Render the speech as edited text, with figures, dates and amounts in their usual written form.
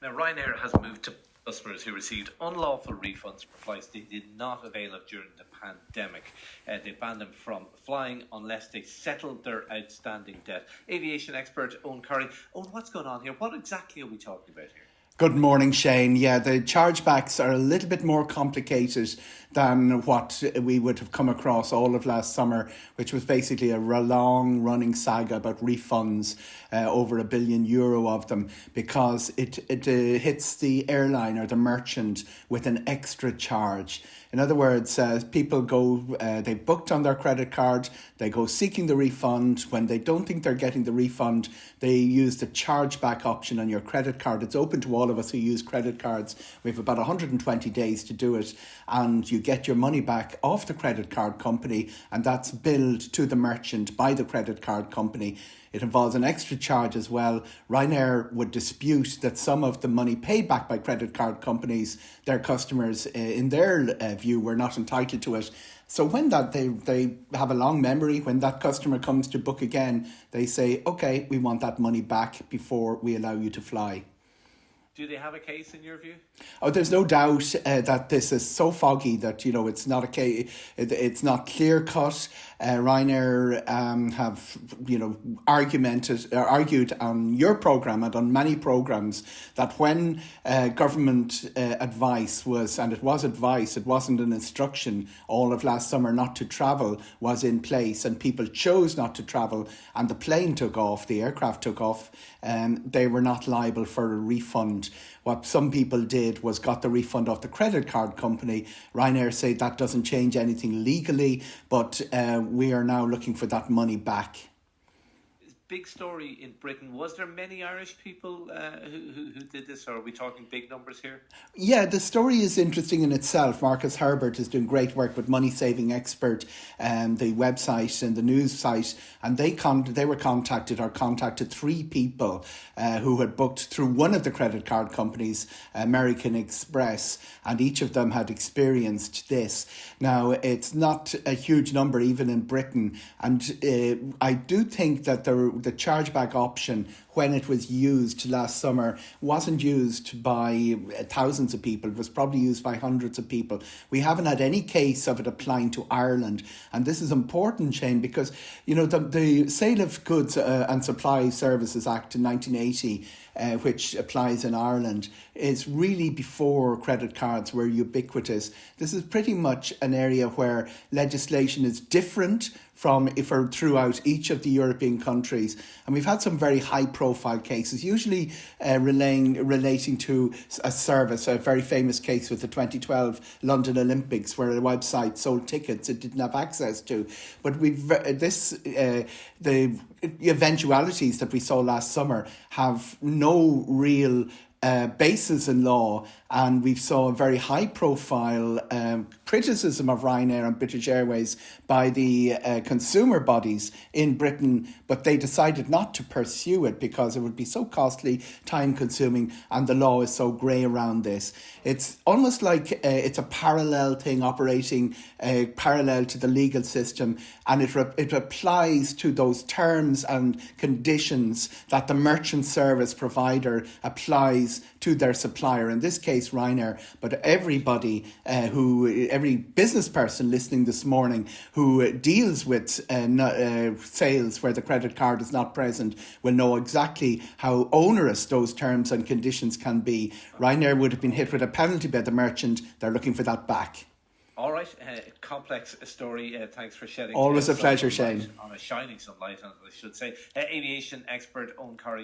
Now, Ryanair has moved to customers who received unlawful refunds for flights they did not avail of during the pandemic. They banned them from flying unless they settled their outstanding debt. Aviation expert Eoghan Corry. Eoghan, what's going on here? What exactly are we talking about here? Good morning, Shane. Yeah, the chargebacks are a little bit more complicated than what we would have come across all of last summer, which was basically a long-running saga about refunds, over €1 billion of them, because it hits the airline or the merchant with an extra charge. In other words, people go, they booked on their credit card, they go seeking the refund. When they don't think they're getting the refund, they use the chargeback option on your credit card. It's open to all of us who use credit cards. We have about 120 days to do it, and you get your money back off the credit card company, and that's billed to the merchant by the credit card company. It involves an extra charge as well. Ryanair would dispute that some of the money paid back by credit card companies, their customers, in their view, were not entitled to it. So when that they have a long memory, when that customer comes to book again, they say, okay, we want that money back before we allow you to fly. Do they have a case in your view? Oh, there's no doubt that this is so foggy that, it's not a case, it's not clear cut. Ryanair have, argued on your programme and on many programmes that when government advice was, and it was advice, it wasn't an instruction, all of last summer not to travel was in place, and people chose not to travel, and the plane took off, the aircraft took off, they were not liable for a refund. What some people did was got the refund off the credit card company. Ryanair say that doesn't change anything legally, but we are now looking for that money back. Big story in Britain. Was there many Irish people who did this, or are we talking big numbers here? Yeah, the story is interesting in itself. Marcus Herbert is doing great work with Money Saving Expert, the website and the news site, and they contacted 3 people who had booked through one of the credit card companies, American Express, and each of them had experienced this. Now, it's not a huge number even in Britain, and I do think that the chargeback option, when it was used last summer, wasn't used by thousands of people. It was probably used by hundreds of people. We haven't had any case of it applying to Ireland. And this is important, Shane, because, the Sale of Goods and Supply Services Act in 1980, which applies in Ireland, is really before credit cards were ubiquitous. This is pretty much an area where legislation is different from throughout each of the European countries. And we've had some very high-profile cases, usually relating to a service. A very famous case with the 2012 London Olympics, where a website sold tickets it didn't have access to. But the eventualities that we saw last summer have no real basis in law, and we saw a very high-profile criticism of Ryanair and British Airways by the consumer bodies in Britain, but they decided not to pursue it because it would be so costly, time-consuming, and the law is so grey around this. It's almost like it's a parallel thing operating parallel to the legal system, and it applies to those terms and conditions that the merchant service provider applies to their supplier, in this case Ryanair, but everybody every business person listening this morning who deals with sales where the credit card is not present will know exactly how onerous those terms and conditions can be. Ryanair would have been hit with a penalty by the merchant. They're looking for that back. All right, complex story. Thanks for shedding. Always a pleasure, Shane. Shining some light on it, I should say. Aviation expert Eoghan Corry.